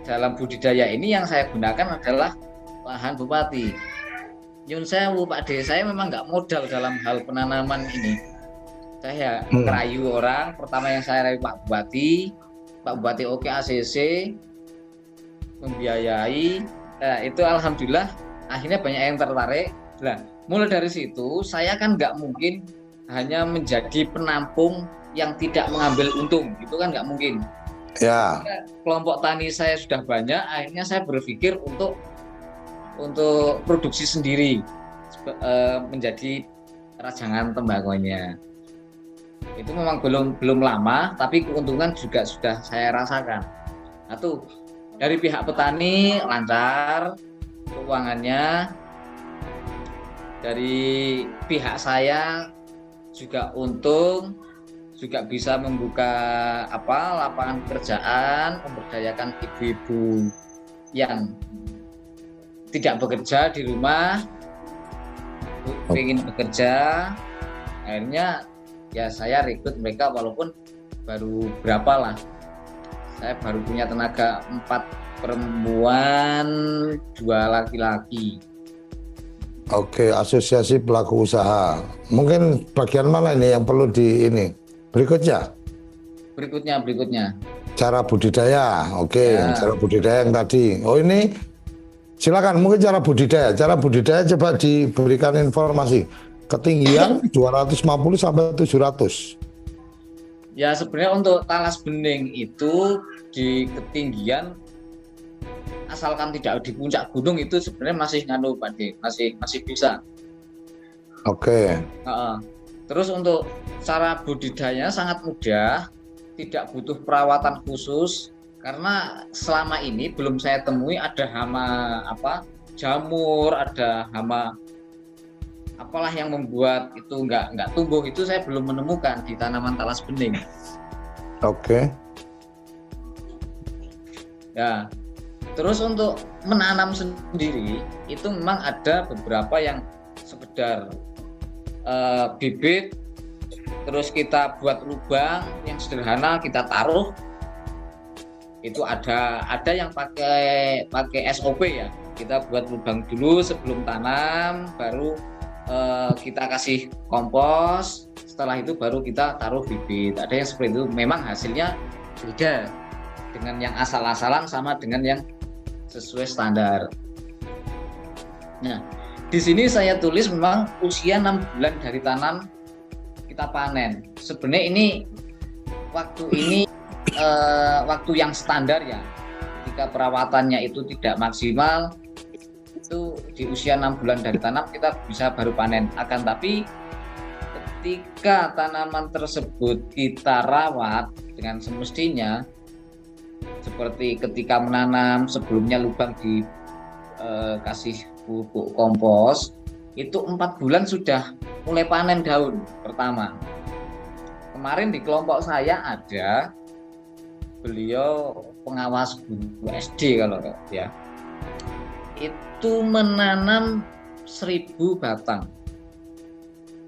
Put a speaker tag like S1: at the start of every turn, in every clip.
S1: dalam budidaya ini yang saya gunakan adalah lahan bupati. Nyun sewu Pak D, saya memang nggak modal dalam hal penanaman ini. Saya ngerayu orang, pertama yang saya rayu Pak Bupati oke ACC, membiayai, itu alhamdulillah akhirnya banyak yang tertarik. Nah, mulai dari situ saya kan nggak mungkin hanya menjadi penampung yang tidak mengambil untung, itu kan nggak mungkin.
S2: Ya.
S1: Kelompok tani saya sudah banyak, akhirnya saya berpikir untuk produksi sendiri, menjadi rajangan tembakonya. Itu memang belum lama, tapi keuntungan juga sudah saya rasakan. Satu, dari pihak petani lancar keuangannya, dari pihak saya juga untung, juga bisa membuka lapangan pekerjaan, memberdayakan ibu-ibu yang tidak bekerja di rumah, ingin bekerja, akhirnya ya saya rekrut mereka walaupun baru berapa lah, saya baru punya tenaga 4 perempuan 2 laki-laki.
S2: Oke, asosiasi pelaku usaha. Mungkin bagian mana ini yang perlu berikutnya?
S1: Berikutnya.
S2: Cara budidaya, oke. Ya. Cara budidaya yang tadi. Oh ini, silakan mungkin cara budidaya. Cara budidaya coba diberikan informasi. Ketinggian 250 sampai 700.
S1: Ya sebenarnya untuk talas bening itu di ketinggian, asalkan tidak di puncak gunung, itu sebenarnya masih Pak D, masih bisa.
S2: Oke.
S1: Terus untuk cara budidayanya sangat mudah, tidak butuh perawatan khusus, karena selama ini belum saya temui ada hama jamur, ada hama apalah yang membuat itu nggak tumbuh, itu saya belum menemukan di tanaman talas bening.
S2: Oke.
S1: Ya, terus untuk menanam sendiri itu memang ada beberapa yang sekedar bibit, terus kita buat lubang yang sederhana kita taruh. Itu ada yang pakai SOP ya. Kita buat lubang dulu sebelum tanam, baru kita kasih kompos, setelah itu baru kita taruh bibit. Ada yang seperti itu, memang hasilnya beda dengan yang asal-asalan sama dengan yang sesuai standar. Nah, di sini saya tulis memang usia 6 bulan dari tanam kita panen. Sebenarnya ini waktu yang standar ya. Ketika perawatannya itu tidak maksimal, itu di usia 6 bulan dari tanam kita bisa baru panen. Akan tapi ketika tanaman tersebut kita rawat dengan semestinya, seperti ketika menanam sebelumnya lubang dikasih pupuk kompos, itu 4 bulan sudah mulai panen daun pertama. Kemarin di kelompok saya ada beliau pengawas guru SD kalau ya, itu menanam 1000 batang.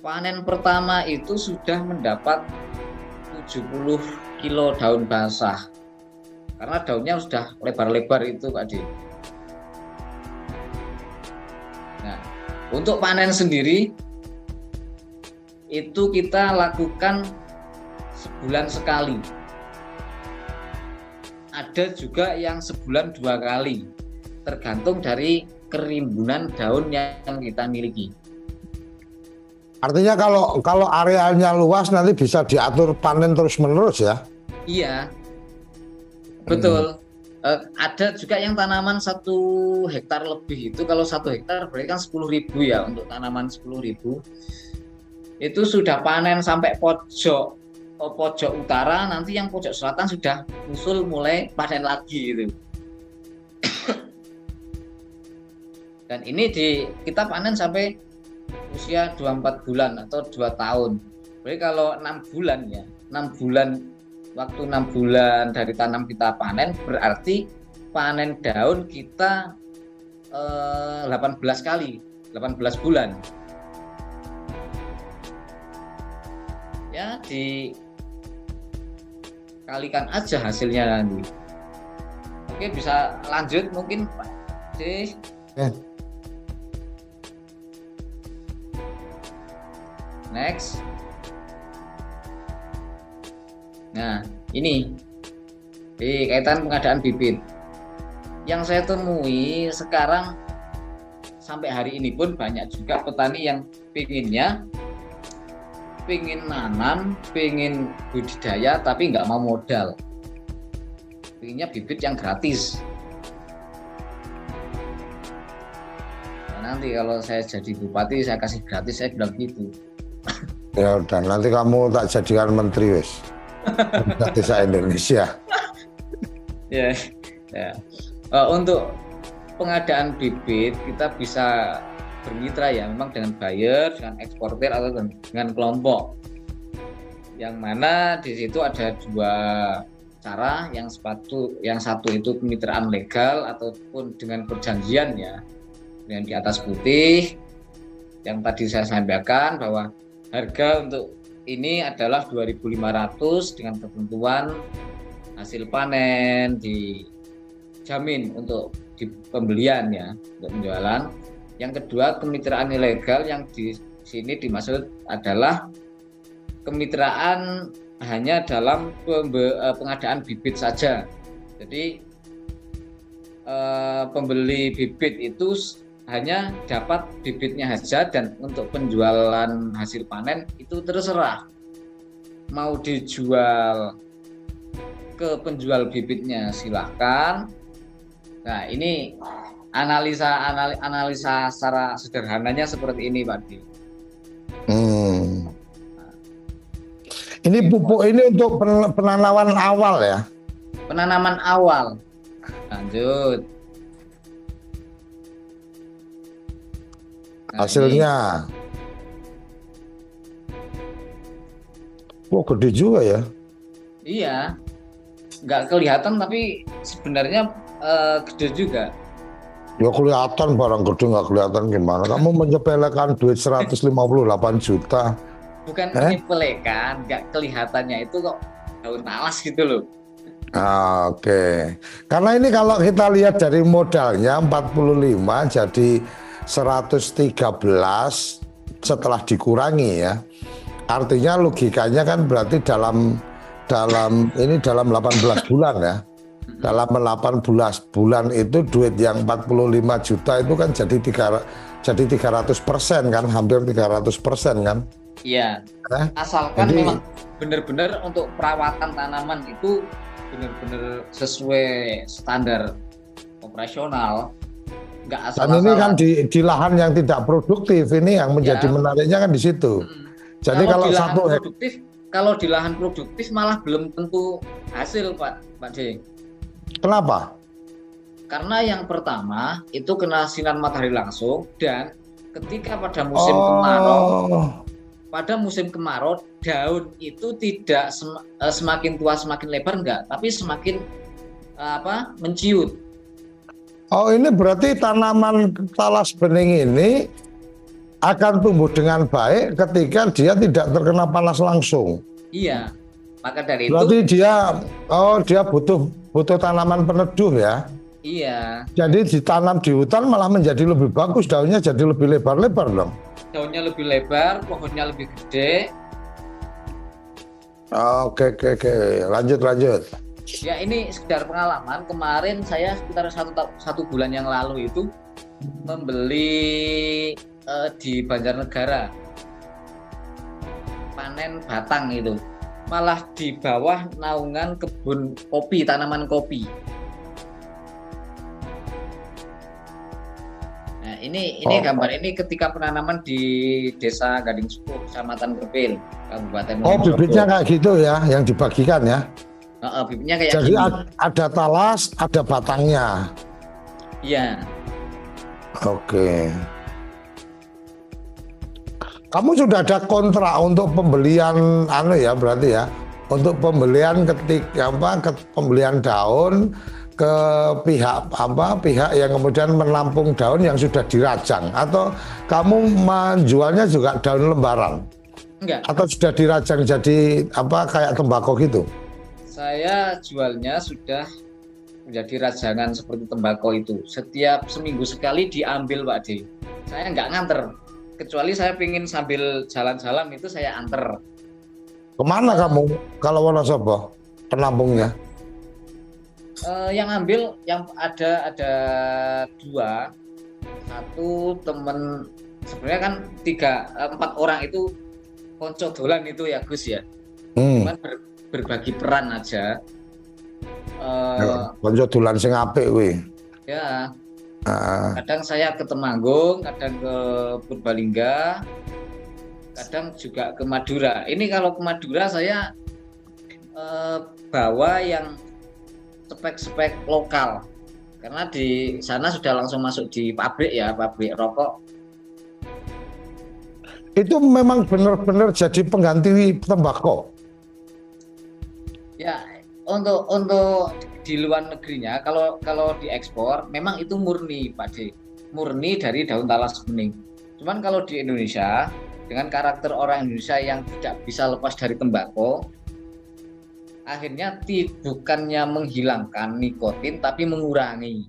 S1: Panen pertama itu sudah mendapat 70 kilo daun basah, karena daunnya sudah lebar-lebar itu Pak D. Nah, untuk panen sendiri itu kita lakukan sebulan sekali. Ada juga yang sebulan 2 kali, tergantung dari kerimbunan daun yang kita miliki.
S2: Artinya kalau arealnya luas nanti bisa diatur panen terus-menerus ya?
S1: Iya, betul. Ada juga yang tanaman 1 hektar lebih, itu kalau 1 hektar berarti kan 10.000 ya untuk tanaman 10.000. Itu sudah panen sampai pojok utara, nanti yang pojok selatan sudah musul mulai panen lagi gitu. Dan ini kita panen sampai usia 24 bulan atau 2 tahun. Jadi kalau 6 bulan ya, 6 bulan, waktu 6 bulan dari tanam kita panen, berarti panen daun kita 18 kali, 18 bulan. Ya, dikalikan aja hasilnya nanti. Oke, bisa lanjut mungkin Pak C. Next. Nah, ini di kaitan pengadaan bibit. Yang saya temui sekarang sampai hari ini pun banyak juga petani yang pingin nanam, pingin budidaya tapi nggak mau modal. Pinginnya bibit yang gratis. Nah, nanti kalau saya jadi bupati saya kasih gratis, saya bilang gitu.
S2: Ya udah, nanti kamu tak jadikan menteri wis. Desa Indonesia.
S1: Ya, ya. Untuk pengadaan bibit kita bisa bermitra ya, memang dengan buyer, dengan eksportir atau dengan kelompok. Yang mana di situ ada dua cara, yang satu itu kemitraan legal ataupun dengan perjanjian ya, dengan di atas putih. Yang tadi saya sampaikan bahwa harga untuk ini adalah 2.500 dengan ketentuan hasil panen dijamin untuk di pembelian ya, untuk penjualan. Yang kedua, kemitraan ilegal yang di sini dimaksud adalah kemitraan hanya dalam pengadaan bibit saja. Jadi pembeli bibit itu hanya dapat bibitnya saja, dan untuk penjualan hasil panen itu terserah mau dijual ke penjual bibitnya silahkan. Nah, ini analisa secara sederhananya seperti ini Pak Di.
S2: Ini pupuk ini untuk penanaman awal ya?
S1: Penanaman awal. Lanjut. Nah,
S2: hasilnya. Gede juga ya?
S1: Iya, nggak kelihatan tapi sebenarnya gede juga.
S2: Ya kelihatan, barang gede nggak kelihatan gimana? Kamu menyepelekan duit 158 juta.
S1: Bukan menyepelekan, nggak kelihatannya itu kok daun talas gitu loh.
S2: Oke. Karena ini kalau kita lihat dari modalnya 45 jadi 113 setelah dikurangi ya. Artinya logikanya kan berarti dalam 18 bulan ya. Dalam 18 bulan itu duit yang 45 juta itu kan jadi 300% kan, hampir 300% kan.
S1: Iya. Asalkan memang benar-benar untuk perawatan tanaman itu benar-benar sesuai standar operasional. Nggak asal-asalan.
S2: Dan ini kan di lahan yang tidak produktif, ini yang menjadi menariknya kan di situ. Jadi kalau
S1: di lahan produktif malah belum tentu hasil Pak J.
S2: Kenapa?
S1: Karena yang pertama itu kena sinar matahari langsung, dan ketika pada musim kemarau daun itu tidak semakin tua semakin lebar enggak, tapi semakin menciut.
S2: Oh, ini berarti tanaman talas bening ini akan tumbuh dengan baik ketika dia tidak terkena panas langsung.
S1: Iya, maka dari
S2: berarti itu dia butuh tanaman peneduh ya.
S1: Iya. Jadi
S2: ditanam di hutan malah menjadi lebih bagus, daunnya jadi lebih lebar-lebar dong.
S1: Daunnya lebih lebar, pohonnya lebih gede.
S2: Oke. Lanjut.
S1: Ya, ini sekedar pengalaman. Kemarin saya sekitar satu bulan yang lalu itu membeli di Banjarnegara, panen batang itu, malah di bawah naungan kebun kopi, tanaman kopi. Nah, ini gambar ini ketika penanaman di Desa Gading Sukur, Kecamatan Kepil, Kabupaten
S2: Mojokerto. Bibitnya kayak gitu ya, yang dibagikan ya?
S1: Bibitnya kayak
S2: jadi
S1: gini.
S2: Ada talas, ada batangnya.
S1: Iya.
S2: Oke. Kamu sudah ada kontrak untuk pembelian berarti ya, untuk pembelian pembelian daun ke pihak yang kemudian menampung daun yang sudah dirajang, atau kamu menjualnya juga daun lembaran?
S1: Enggak.
S2: Atau sudah dirajang jadi kayak tembakau gitu?
S1: Saya jualnya sudah menjadi rajangan seperti tembakau itu. Setiap seminggu sekali diambil Pak D. Saya nggak nganter, kecuali saya ingin sambil jalan-jalan itu saya anter.
S2: Kemana kamu kalau Wonosobo penampungnya?
S1: Yang ambil yang ada 2, satu temen, sebenarnya kan 4 orang itu konco dolan itu ya Gus ya. Cuman berbagi peran aja.
S2: Konco dolan sing apik kuwi.
S1: Ya. Kadang saya ke Temanggung, kadang ke Purbalingga, kadang juga ke Madura. Ini kalau ke Madura saya bawa yang spek-spek lokal. Karena di sana sudah langsung masuk di pabrik ya, pabrik rokok.
S2: Itu memang benar-benar jadi pengganti tembakau.
S1: Ya, untuk di luar negerinya kalau diekspor memang itu murni Pak D, murni dari daun talas bening. Cuman kalau di Indonesia dengan karakter orang Indonesia yang tidak bisa lepas dari tembakau, akhirnya bukannya menghilangkan nikotin tapi mengurangi.